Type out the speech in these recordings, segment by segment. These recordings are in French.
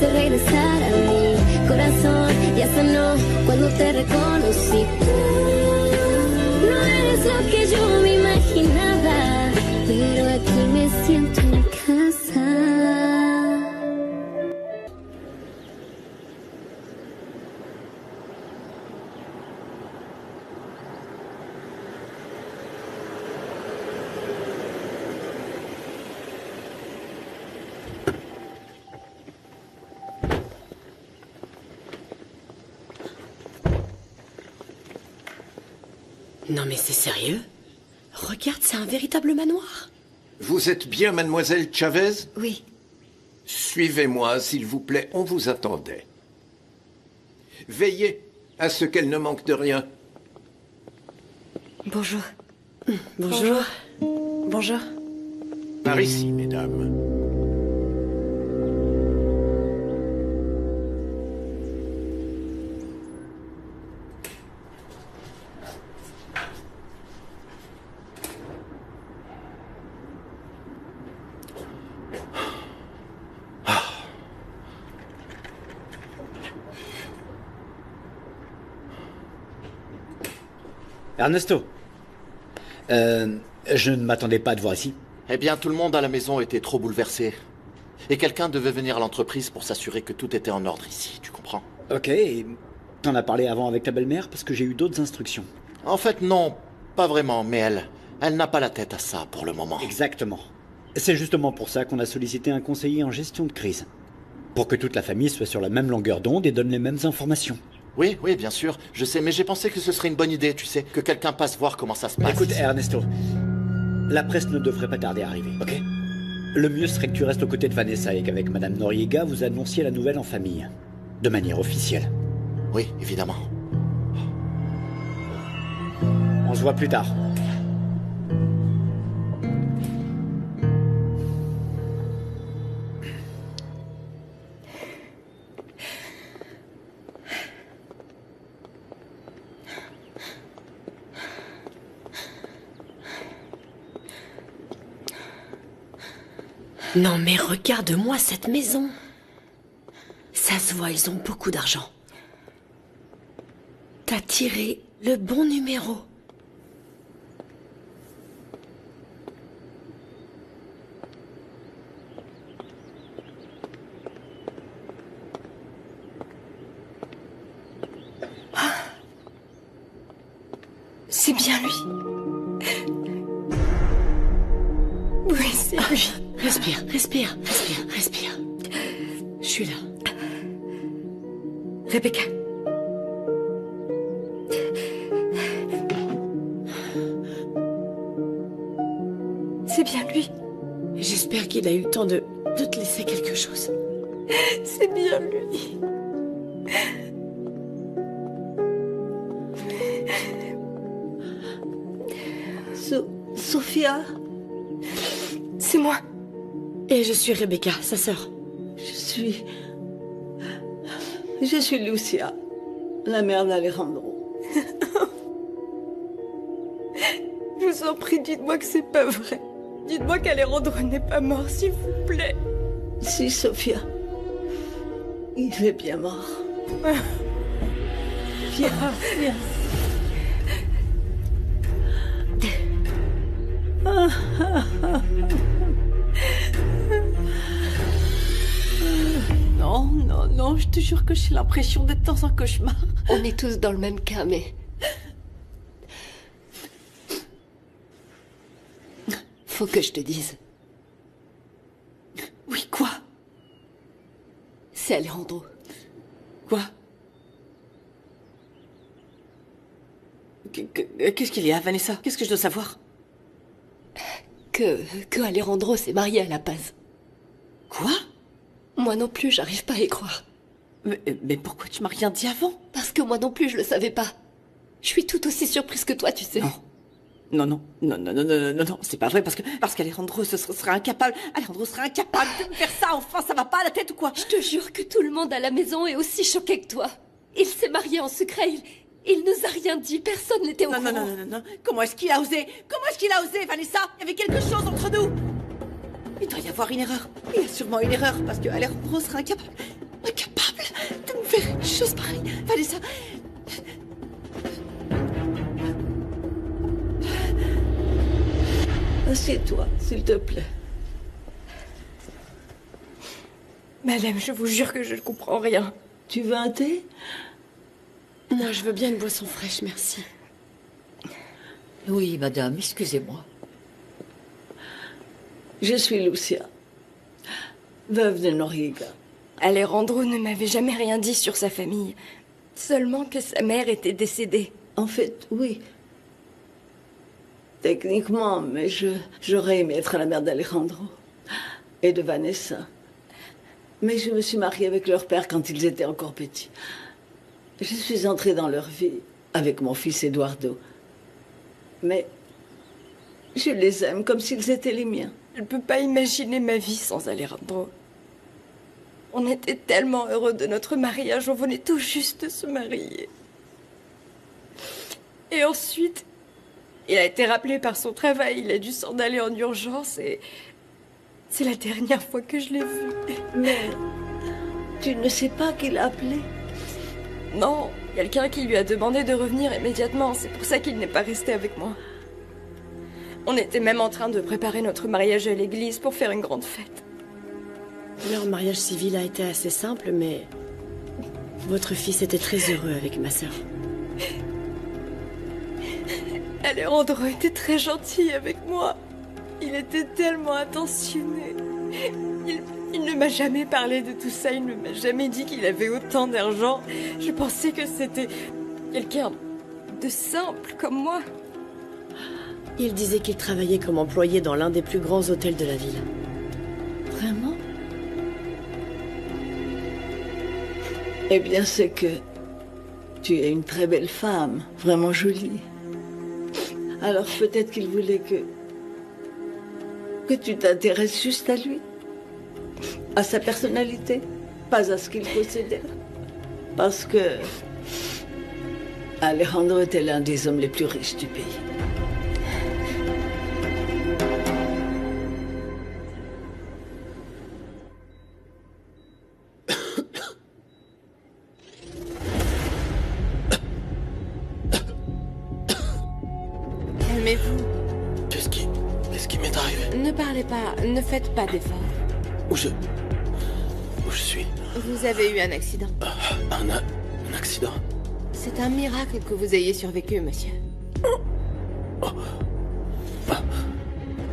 quise regresar a mi corazón. Ya sanó cuando te reconocí. Tú no eres lo que yo me imaginaba, pero aquí me siento en casa. Non mais c'est sérieux? Regarde, c'est un véritable manoir. Vous êtes bien mademoiselle Chavez? Oui. Suivez-moi, s'il vous plaît, on vous attendait. Veillez à ce qu'elle ne manque de rien. Bonjour. Bonjour. Bonjour. Par ici, mesdames. Ernesto, je ne m'attendais pas à te voir ici. Eh bien, tout le monde à la maison était trop bouleversé. Et quelqu'un devait venir à l'entreprise pour s'assurer que tout était en ordre ici, tu comprends? Ok, et t'en as parlé avant avec ta belle-mère parce que j'ai eu d'autres instructions. En fait, non, pas vraiment, mais elle n'a pas la tête à ça pour le moment. Exactement. C'est justement pour ça qu'on a sollicité un conseiller en gestion de crise. Pour que toute la famille soit sur la même longueur d'onde et donne les mêmes informations. Oui, oui, bien sûr, je sais, mais j'ai pensé que ce serait une bonne idée, tu sais, que quelqu'un passe voir comment ça se passe. Écoute, ici. Ernesto, la presse ne devrait pas tarder à arriver, ok? Le mieux serait que tu restes aux côtés de Vanessa et qu'avec Madame Noriega, vous annonciez la nouvelle en famille. De manière officielle. Oui, évidemment. On se voit plus tard. Non mais regarde-moi cette maison. Ça se voit, ils ont beaucoup d'argent. T'as tiré le bon numéro. Ah. C'est bien lui. Oui, c'est lui. Respire, respire, respire, respire. Je suis là. Rebecca. C'est bien lui. J'espère qu'il a eu le temps de te laisser quelque chose. C'est bien lui. Sophia. C'est moi. Et je suis Rebecca, sa sœur. Je suis Lucia, la mère d'Alejandro. Je vous en prie, dites-moi que c'est pas vrai. Dites-moi qu'Alejandro n'est pas mort, s'il vous plaît. Si, Sophia. Il est bien mort. Viens, viens. Non, non, non, je te jure que j'ai l'impression d'être dans un cauchemar. On est tous dans le même cas, mais... Faut que je te dise. Oui, quoi? C'est Alejandro. Quoi? Qu'est-ce qu'il y a, Vanessa? Qu'est-ce que je dois savoir? Que Alejandro s'est marié à La Paz. Quoi? Moi non plus, j'arrive pas à y croire. Mais pourquoi tu m'as rien dit avant? Parce que moi non plus, je le savais pas. Je suis tout aussi surprise que toi, tu sais. Non, non, non, non, non, non, non, non, c'est pas vrai, parce qu'Alejandro serait incapable. Alejandro serait incapable de me faire ça, enfin, ça va pas à la tête ou quoi? Je te jure que tout le monde à la maison est aussi choqué que toi. Il s'est marié en secret, il nous a rien dit, personne n'était au courant. Non, non, non, non, non, comment est-ce qu'il a osé? Comment est-ce qu'il a osé, Vanessa? Il y avait quelque chose entre nous. Il doit y avoir une erreur. Il y a sûrement une erreur, parce que Alejandro serait incapable. chose pareille. Vanessa. Assieds-toi, s'il te plaît. Madame, je vous jure que je ne comprends rien. Tu veux un thé? Non, je veux bien une boisson fraîche, merci. Oui, madame, excusez-moi. Je suis Lucia, veuve de Noriega. Alejandro ne m'avait jamais rien dit sur sa famille. Seulement que sa mère était décédée. En fait, oui. Techniquement, mais j'aurais aimé être la mère d'Alejandro et de Vanessa. Mais je me suis mariée avec leur père quand ils étaient encore petits. Je suis entrée dans leur vie avec mon fils Eduardo. Mais je les aime comme s'ils étaient les miens. Je ne peux pas imaginer ma vie sans Alejandro. On était tellement heureux de notre mariage, on venait tout juste de se marier. Et ensuite, il a été rappelé par son travail, il a dû s'en aller en urgence et c'est la dernière fois que je l'ai vu. Mais tu ne sais pas qui l'a appelé? Non, quelqu'un qui lui a demandé de revenir immédiatement, c'est pour ça qu'il n'est pas resté avec moi. On était même en train de préparer notre mariage à l'église pour faire une grande fête. Leur mariage civil a été assez simple, mais votre fils était très heureux avec ma sœur. Alejandro était très gentil avec moi. Il était tellement attentionné. Il ne m'a jamais parlé de tout ça, il ne m'a jamais dit qu'il avait autant d'argent. Je pensais que c'était quelqu'un de simple comme moi. Il disait qu'il travaillait comme employé dans l'un des plus grands hôtels de la ville. Vraiment? Eh bien, c'est que tu es une très belle femme, vraiment jolie. Alors peut-être qu'il voulait que tu t'intéresses juste à lui, à sa personnalité, pas à ce qu'il possédait. Parce que Alejandro était l'un des hommes les plus riches du pays. Calmez-vous. Qu'est-ce qui m'est arrivé? Ne parlez pas, ne faites pas d'efforts. Où je suis? Vous avez eu un accident. Un accident? C'est un miracle que vous ayez survécu, monsieur.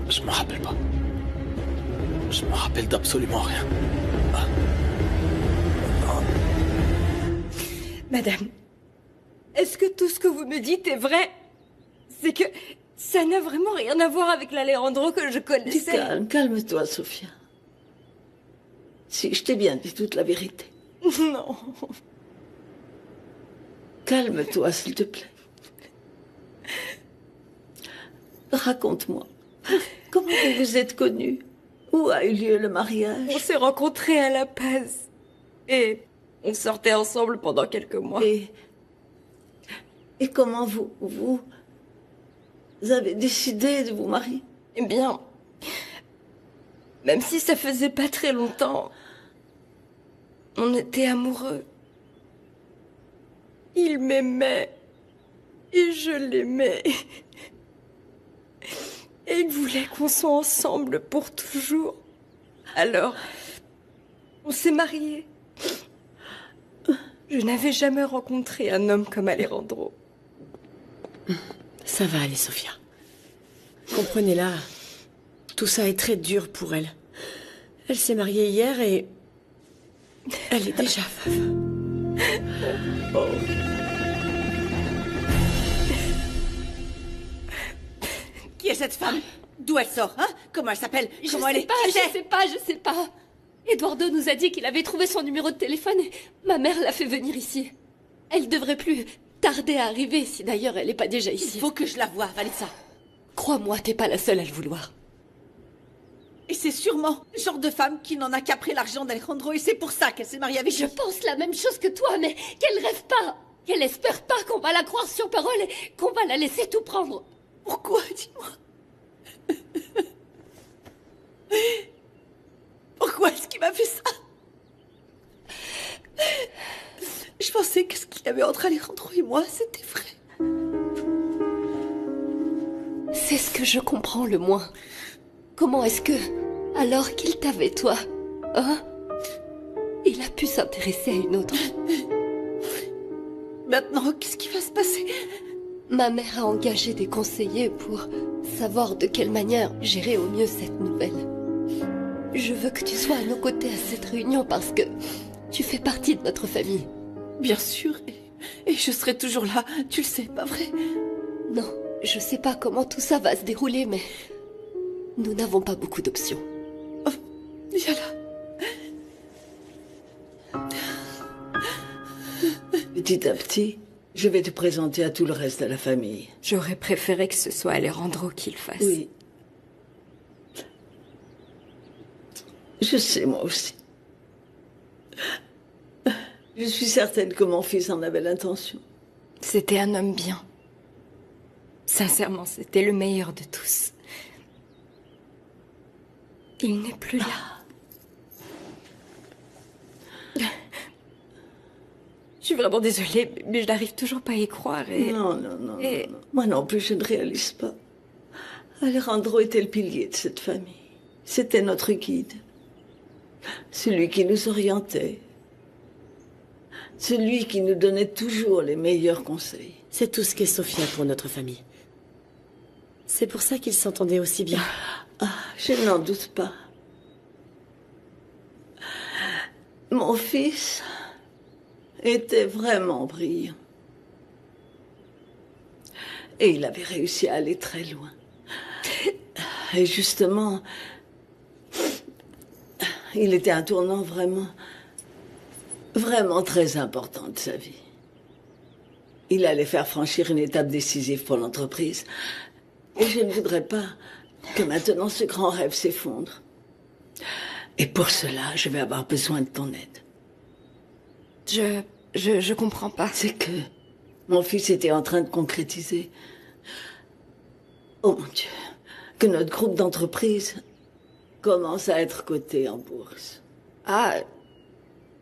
Je me rappelle pas. Je me rappelle d'absolument rien. Madame, est-ce que tout ce que vous me dites est vrai? C'est que ça n'a vraiment rien à voir avec l'Alejandro que je connaissais. Calme-toi, Sophia. Si, je t'ai bien dit toute la vérité. Non. Calme-toi, s'il te plaît. Raconte-moi. Comment vous vous êtes connus? Où a eu lieu le mariage? On s'est rencontrés à La Paz. Et on sortait ensemble pendant quelques mois. Et comment vous avez décidé de vous marier? Eh bien, même si ça faisait pas très longtemps, on était amoureux. Il m'aimait et je l'aimais. Et il voulait qu'on soit ensemble pour toujours. Alors, on s'est mariés. Je n'avais jamais rencontré un homme comme Alejandro. Ça va aller, Sophia. Comprenez-la. Tout ça est très dur pour elle. Elle s'est mariée hier et elle est déjà veuve. Qui est cette femme? D'où elle sort, hein? Comment elle s'appelle? Comment elle est? Je sais pas. Eduardo nous a dit qu'il avait trouvé son numéro de téléphone et ma mère l'a fait venir ici. Elle devrait plus tarder à arriver si d'ailleurs elle n'est pas déjà ici. Il faut que je la voie, Vanessa. Crois-moi, t'es pas la seule à le vouloir. Et c'est sûrement le genre de femme qui n'en a qu'après l'argent d'Alejandro et c'est pour ça qu'elle s'est mariée avec lui. Je pense la même chose que toi, mais qu'elle rêve pas. Qu'elle espère pas qu'on va la croire sur parole et qu'on va la laisser tout prendre. Pourquoi, dis-moi? Pourquoi est-ce qu'il m'a fait ça? pensais que ce qu'il y avait entre Alejandro et moi, c'était vrai. C'est ce que je comprends le moins. Comment est-ce que, alors qu'il t'avait toi, hein, il a pu s'intéresser à une autre? Maintenant, qu'est-ce qui va se passer? Ma mère a engagé des conseillers pour savoir de quelle manière gérer au mieux cette nouvelle. Je veux que tu sois à nos côtés à cette réunion parce que tu fais partie de notre famille. Bien sûr, et je serai toujours là, tu le sais, pas vrai? Non, je sais pas comment tout ça va se dérouler, mais nous n'avons pas beaucoup d'options. Oh, viens là. Petit à petit, je vais te présenter à tout le reste de la famille. J'aurais préféré que ce soit Alejandro qui le fasse. Oui. Je sais, moi aussi. Je suis certaine que mon fils en avait l'intention. C'était un homme bien. Sincèrement, c'était le meilleur de tous. Il n'est plus là. Je suis vraiment désolée, mais je n'arrive toujours pas à y croire et... Non. Moi non plus, je ne réalise pas. Alejandro était le pilier de cette famille. C'était notre guide. Celui qui nous orientait. Celui qui nous donnait toujours les meilleurs conseils. C'est tout ce qu'est Sofia pour notre famille. C'est pour ça qu'ils s'entendaient aussi bien. Ah, je n'en doute pas. Mon fils était vraiment brillant. Et il avait réussi à aller très loin. Et justement, il était un tournant vraiment très important de sa vie. Il allait faire franchir une étape décisive pour l'entreprise. Et je ne voudrais pas que maintenant ce grand rêve s'effondre. Et pour cela, je vais avoir besoin de ton aide. Je comprends pas. C'est que mon fils était en train de concrétiser. Oh mon Dieu, que notre groupe d'entreprise commence à être coté en bourse. Ah,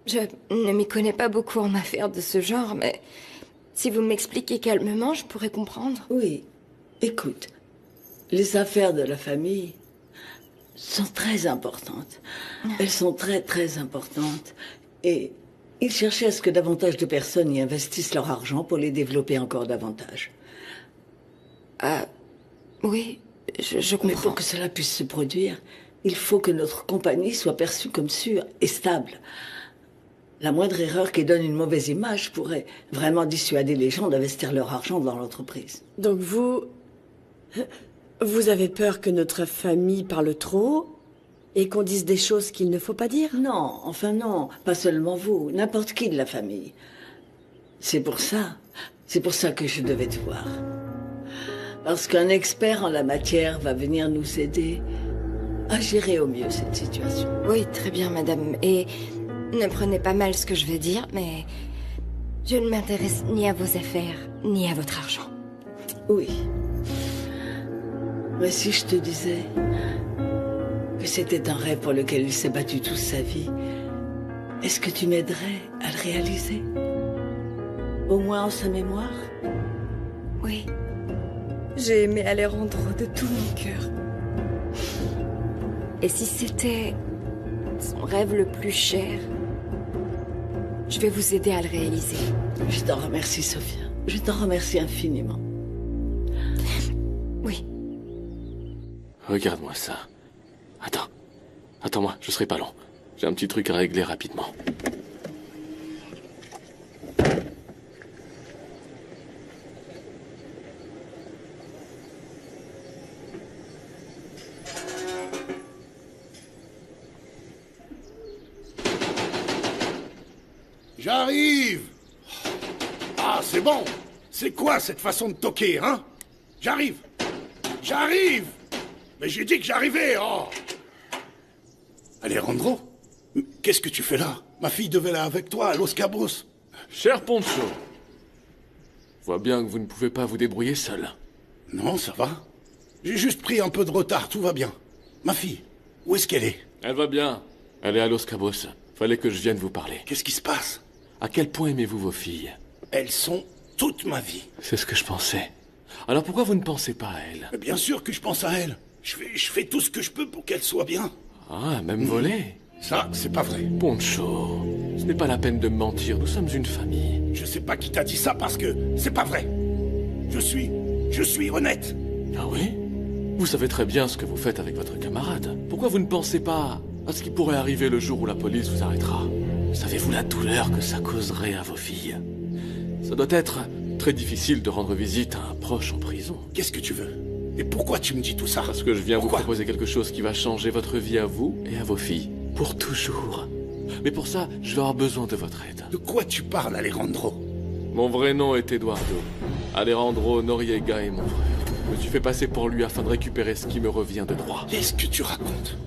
je ne m'y connais pas beaucoup en affaires de ce genre, mais si vous m'expliquez calmement, je pourrais comprendre. Oui, écoute, les affaires de la famille sont très importantes. Elles sont très importantes. Et ils cherchaient à ce que davantage de personnes y investissent leur argent pour les développer encore davantage. Ah, oui, je comprends. Mais pour que cela puisse se produire, il faut que notre compagnie soit perçue comme sûre et stable. La moindre erreur qui donne une mauvaise image pourrait vraiment dissuader les gens d'investir leur argent dans l'entreprise. Donc vous avez peur que notre famille parle trop et qu'on dise des choses qu'il ne faut pas dire? Non, enfin non, pas seulement vous, n'importe qui de la famille. C'est pour ça que je devais te voir. Parce qu'un expert en la matière va venir nous aider à gérer au mieux cette situation. Oui, très bien, madame. Et ne prenez pas mal ce que je vais dire, mais je ne m'intéresse ni à vos affaires, ni à votre argent. Oui. Mais si je te disais que c'était un rêve pour lequel il s'est battu toute sa vie, est-ce que tu m'aiderais à le réaliser? Au moins en sa mémoire? Oui. J'ai aimé Alejandro de tout mon cœur. Et si c'était son rêve le plus cher, je vais vous aider à le réaliser. Je t'en remercie, Sophia. Je t'en remercie infiniment. Oui. Regarde-moi ça. Attends-moi, je serai pas long. J'ai un petit truc à régler rapidement. J'arrive! Ah, c'est bon! C'est quoi cette façon de toquer, hein? J'arrive! J'arrive! Mais j'ai dit que j'arrivais, oh! Alejandro? Qu'est-ce que tu fais là? Ma fille devait aller avec toi à Los Cabos. Cher Poncho, je vois bien que vous ne pouvez pas vous débrouiller seul. Non, ça va. J'ai juste pris un peu de retard, tout va bien. Ma fille, où est-ce qu'elle est? Elle va bien. Elle est à Los Cabos. Fallait que je vienne vous parler. Qu'est-ce qui se passe? À quel point aimez-vous vos filles? Elles sont toute ma vie. C'est ce que je pensais. Alors pourquoi vous ne pensez pas à elles? Mais bien sûr que je pense à elles. Je fais tout ce que je peux pour qu'elles soient bien. Ah, même voler? Ça, c'est pas vrai. Poncho, ce n'est pas la peine de me mentir, nous sommes une famille. Je sais pas qui t'a dit ça parce que c'est pas vrai. Je suis honnête. Ah oui? Vous savez très bien ce que vous faites avec votre camarade. Pourquoi vous ne pensez pas à ce qui pourrait arriver le jour où la police vous arrêtera? Savez-vous la douleur que ça causerait à vos filles? Ça doit être très difficile de rendre visite à un proche en prison. Qu'est-ce que tu veux? Et pourquoi tu me dis tout ça? Parce que je viens Pourquoi? vous proposer quelque chose qui va changer votre vie à vous et à vos filles. Pour toujours. Mais pour ça, je vais avoir besoin de votre aide. De quoi tu parles, Alejandro? Mon vrai nom est Eduardo. Alejandro Noriega est mon frère. Je me suis fait passer pour lui afin de récupérer ce qui me revient de droit. Qu'est-ce que tu racontes?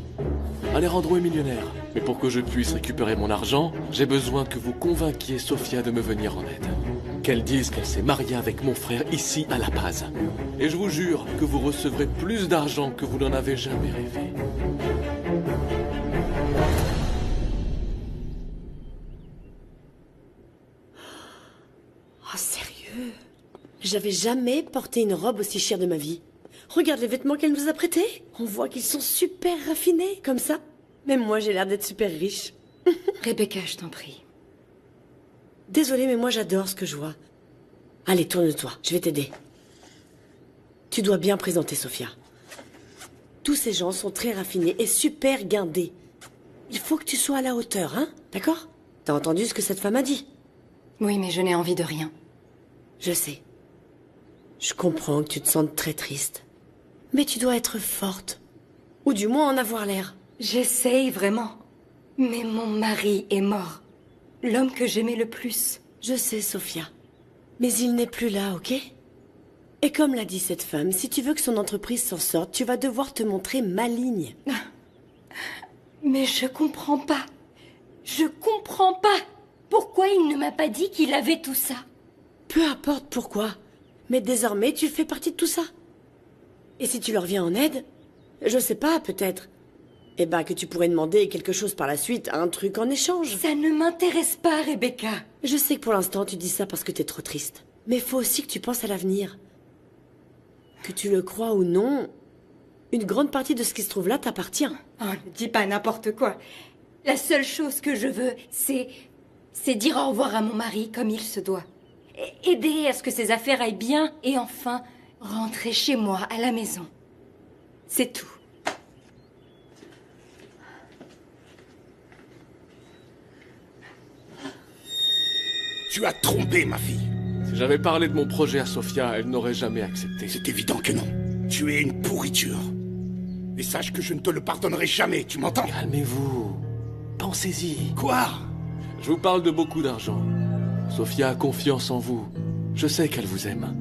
Alejandro est millionnaire. Mais pour que je puisse récupérer mon argent, j'ai besoin que vous convainquiez Sofia de me venir en aide. Qu'elle dise qu'elle s'est mariée avec mon frère ici à La Paz. Et je vous jure que vous recevrez plus d'argent que vous n'en avez jamais rêvé. Oh, sérieux? J'avais jamais porté une robe aussi chère de ma vie. Regarde les vêtements qu'elle nous a prêtés. On voit qu'ils sont super raffinés, comme ça. Même moi, j'ai l'air d'être super riche. Rebecca, je t'en prie. Désolée, mais moi, j'adore ce que je vois. Allez, tourne-toi, je vais t'aider. Tu dois bien présenter Sofia. Tous ces gens sont très raffinés et super guindés. Il faut que tu sois à la hauteur, hein? D'accord? T'as entendu ce que cette femme a dit? Oui, mais je n'ai envie de rien. Je sais. Je comprends que tu te sentes très triste. Mais tu dois être forte. Ou du moins en avoir l'air. J'essaye vraiment. Mais mon mari est mort. L'homme que j'aimais le plus. Je sais, Sofia. Mais il n'est plus là, ok? Et comme l'a dit cette femme, si tu veux que son entreprise s'en sorte, tu vas devoir te montrer maligne. Mais je comprends pas. Je comprends pas. Pourquoi il ne m'a pas dit qu'il avait tout ça? Peu importe pourquoi. Mais désormais, tu fais partie de tout ça. Et si tu leur viens en aide, je sais pas, peut-être. Eh ben, que tu pourrais demander quelque chose par la suite, un truc en échange. Ça ne m'intéresse pas, Rebecca. Je sais que pour l'instant, tu dis ça parce que t'es trop triste. Mais faut aussi que tu penses à l'avenir. Que tu le crois ou non, une grande partie de ce qui se trouve là t'appartient. Oh, ne dis pas n'importe quoi. La seule chose que je veux, c'est dire au revoir à mon mari comme il se doit. Aider à ce que ses affaires aillent bien et enfin rentrer chez moi à la maison. C'est tout. Tu as trompé ma fille. Si j'avais parlé de mon projet à Sofia, elle n'aurait jamais accepté. C'est évident que non. Tu es une pourriture. Et sache que je ne te le pardonnerai jamais, tu m'entends? Calmez-vous. Pensez-y. Quoi? Je vous parle de beaucoup d'argent. Sofia a confiance en vous. Je sais qu'elle vous aime.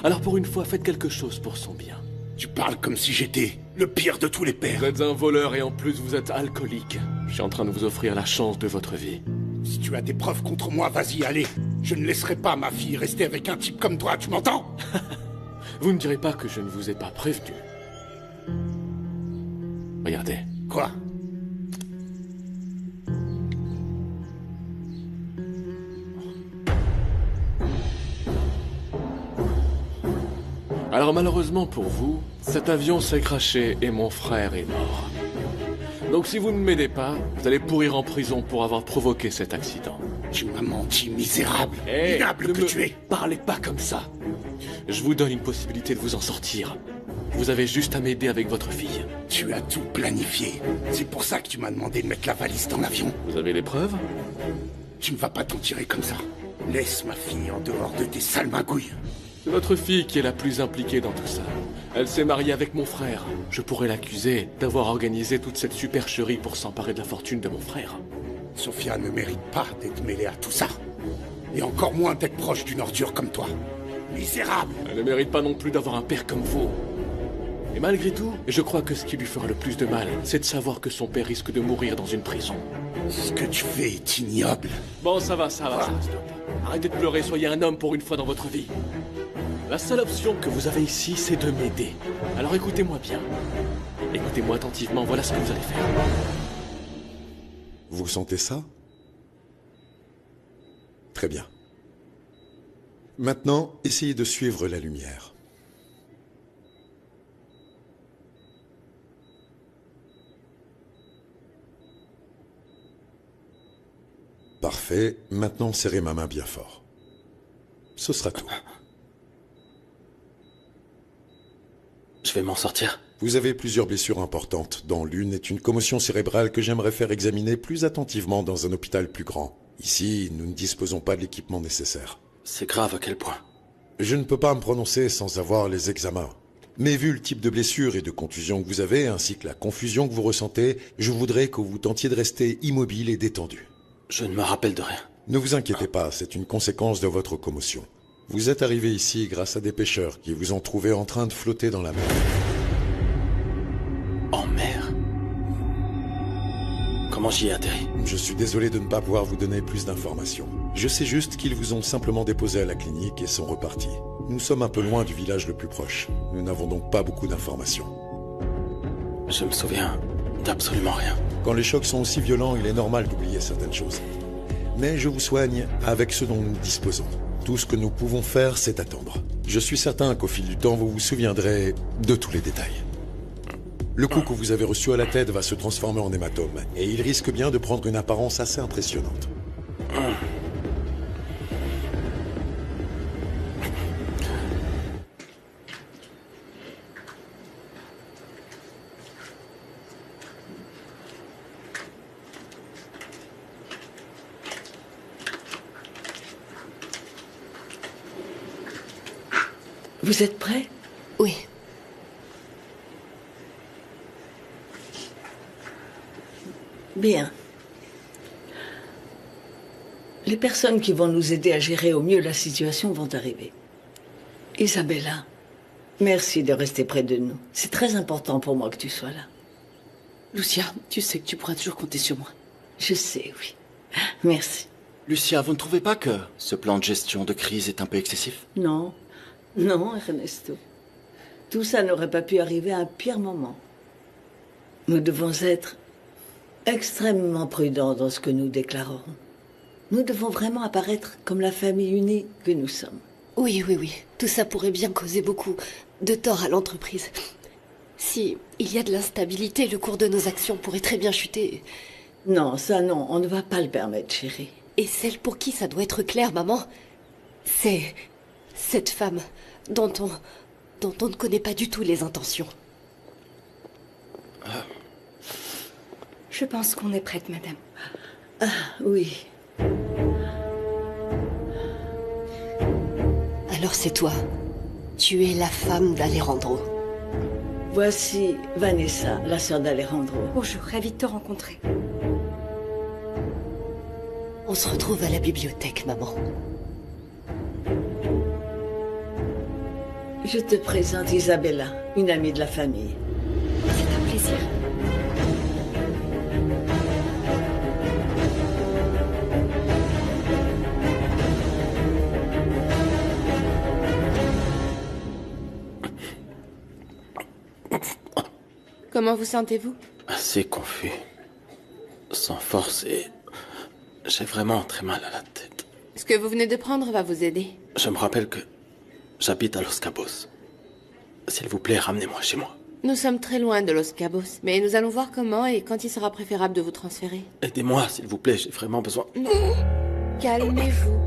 Alors pour une fois, faites quelque chose pour son bien. Tu parles comme si j'étais le pire de tous les pères. Vous êtes un voleur et en plus vous êtes alcoolique. Je suis en train de vous offrir la chance de votre vie. Si tu as des preuves contre moi, vas-y, allez. Je ne laisserai pas ma fille rester avec un type comme toi, tu m'entends? Vous ne direz pas que je ne vous ai pas prévenu. Regardez. Quoi? Alors malheureusement pour vous, cet avion s'est crashé et mon frère est mort. Donc si vous ne m'aidez pas, vous allez pourrir en prison pour avoir provoqué cet accident. Tu m'as menti, misérable, Hey, minable que tu es. Parlez pas comme ça. Je vous donne une possibilité de vous en sortir. Vous avez juste à m'aider avec votre fille. Tu as tout planifié. C'est pour ça que tu m'as demandé de mettre la valise dans l'avion. Vous avez les preuves? Tu ne vas pas t'en tirer comme ça. Laisse ma fille en dehors de tes sales magouilles. C'est votre fille qui est la plus impliquée dans tout ça. Elle s'est mariée avec mon frère. Je pourrais l'accuser d'avoir organisé toute cette supercherie pour s'emparer de la fortune de mon frère. Sofia ne mérite pas d'être mêlée à tout ça. Et encore moins d'être proche d'une ordure comme toi. Misérable! Elle ne mérite pas non plus d'avoir un père comme vous. Et malgré tout, je crois que ce qui lui fera le plus de mal, c'est de savoir que son père risque de mourir dans une prison. Ce que tu fais est ignoble. Bon, ça va, stop. Arrêtez de pleurer, soyez un homme pour une fois dans votre vie. La seule option que vous avez ici, c'est de m'aider. Alors écoutez-moi bien. Écoutez-moi attentivement, voilà ce que vous allez faire. Vous sentez ça? Très bien. Maintenant, essayez de suivre la lumière. Parfait. Maintenant, serrez ma main bien fort. Ce sera tout. Je vais m'en sortir. Vous avez plusieurs blessures importantes, dont l'une est une commotion cérébrale que j'aimerais faire examiner plus attentivement dans un hôpital plus grand. Ici, nous ne disposons pas de l'équipement nécessaire. C'est grave à quel point? Je ne peux pas me prononcer sans avoir les examens. Mais vu le type de blessure et de contusion que vous avez, ainsi que la confusion que vous ressentez, je voudrais que vous tentiez de rester immobile et détendu. Je ne me rappelle de rien. Ne vous inquiétez pas, c'est une conséquence de votre commotion. Vous êtes arrivé ici grâce à des pêcheurs qui vous ont trouvé en train de flotter dans la mer. En mer? Comment j'y ai atterri? Je suis désolé de ne pas pouvoir vous donner plus d'informations. Je sais juste qu'ils vous ont simplement déposé à la clinique et sont repartis. Nous sommes un peu loin du village le plus proche. Nous n'avons donc pas beaucoup d'informations. Je me souviens d'absolument rien. Quand les chocs sont aussi violents, il est normal d'oublier certaines choses. Mais je vous soigne avec ce dont nous disposons. Tout ce que nous pouvons faire, c'est attendre. Je suis certain qu'au fil du temps, vous vous souviendrez de tous les détails. Le coup que vous avez reçu à la tête va se transformer en hématome, et il risque bien de prendre une apparence assez impressionnante. Vous êtes prêts? Oui. Bien. Les personnes qui vont nous aider à gérer au mieux la situation vont arriver. Isabella, merci de rester près de nous. C'est très important pour moi que tu sois là. Lucia, tu sais que tu pourras toujours compter sur moi. Je sais, oui. Merci. Lucia, vous ne trouvez pas que ce plan de gestion de crise est un peu excessif? Non. Non, Ernesto. Tout ça n'aurait pas pu arriver à un pire moment. Nous devons être extrêmement prudents dans ce que nous déclarerons. Nous devons vraiment apparaître comme la famille unie que nous sommes. Oui, oui, oui. Tout ça pourrait bien causer beaucoup de tort à l'entreprise. Si il y a de l'instabilité, le cours de nos actions pourrait très bien chuter. Non, ça non, on ne va pas le permettre, chérie. Et celle pour qui ça doit être clair, maman, c'est cette femme dont on ne connaît pas du tout les intentions. Je pense qu'on est prête, madame. Ah, oui. Alors c'est toi. Tu es la femme d'Alejandro. Voici Vanessa, la sœur d'Alejandro. Bonjour, ravie de te rencontrer. On se retrouve à la bibliothèque, maman. Je te présente Isabella, une amie de la famille. C'est un plaisir. Comment vous sentez-vous? Assez confus. Sans force et... j'ai vraiment très mal à la tête. Ce que vous venez de prendre va vous aider. Je me rappelle que j'habite à Los Cabos. S'il vous plaît, ramenez-moi chez moi. Nous sommes très loin de Los Cabos, mais nous allons voir comment et quand il sera préférable de vous transférer. Aidez-moi, s'il vous plaît, j'ai vraiment besoin... Non. Calmez-vous.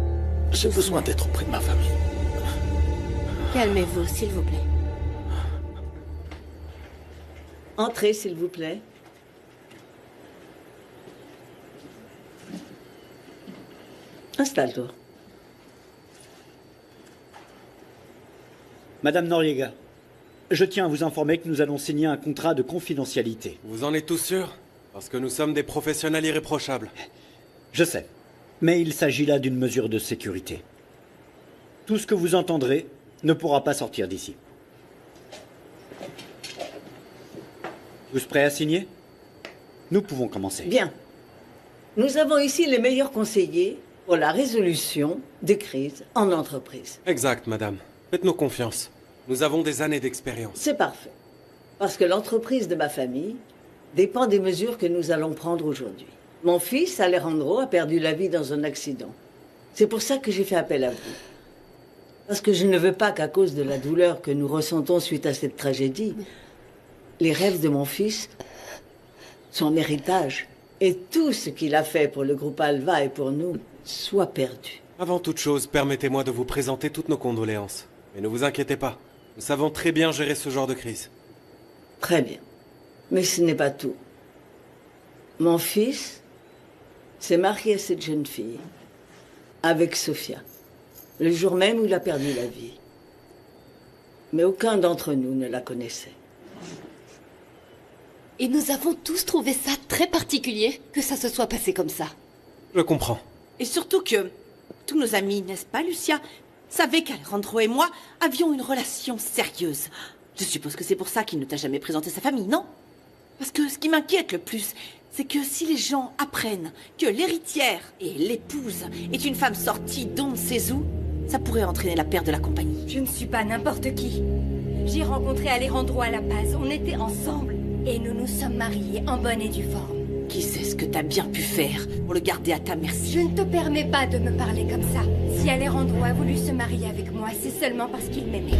J'ai besoin d'être auprès de ma famille. Calmez-vous, s'il vous plaît. Entrez, s'il vous plaît. Installe-toi. Madame Noriega, je tiens à vous informer que nous allons signer un contrat de confidentialité. Vous en êtes tous sûrs? Parce que nous sommes des professionnels irréprochables. Je sais, mais il s'agit là d'une mesure de sécurité. Tout ce que vous entendrez ne pourra pas sortir d'ici. Vous êtes prêts à signer? Nous pouvons commencer. Bien. Nous avons ici les meilleurs conseillers pour la résolution des crises en entreprise. Exact, madame. Faites-nous confiance. Nous avons des années d'expérience. C'est parfait. Parce que l'entreprise de ma famille dépend des mesures que nous allons prendre aujourd'hui. Mon fils, Alejandro, a perdu la vie dans un accident. C'est pour ça que j'ai fait appel à vous. Parce que je ne veux pas qu'à cause de la douleur que nous ressentons suite à cette tragédie, les rêves de mon fils, son héritage et tout ce qu'il a fait pour le groupe Alva et pour nous soient perdus. Avant toute chose, permettez-moi de vous présenter toutes nos condoléances. Mais ne vous inquiétez pas, nous savons très bien gérer ce genre de crise. Très bien. Mais ce n'est pas tout. Mon fils s'est marié à cette jeune fille, avec Sophia, le jour même où il a perdu la vie. Mais aucun d'entre nous ne la connaissait. Et nous avons tous trouvé ça très particulier que ça se soit passé comme ça. Je comprends. Et surtout que tous nos amis, n'est-ce pas, Lucia, savaient qu'Alejandro et moi avions une relation sérieuse. Je suppose que c'est pour ça qu'il ne t'a jamais présenté sa famille, non? Parce que ce qui m'inquiète le plus, c'est que si les gens apprennent que l'héritière et l'épouse est une femme sortie d'on ne sait où, ça pourrait entraîner la perte de la compagnie. Je ne suis pas n'importe qui. J'ai rencontré Alejandro à La Paz, on était ensemble. Et nous nous sommes mariés en bonne et due forme. Qui sait ce que t'as bien pu faire pour le garder à ta merci? Je ne te permets pas de me parler comme ça. Si Alejandro a voulu se marier avec moi, c'est seulement parce qu'il m'aimait.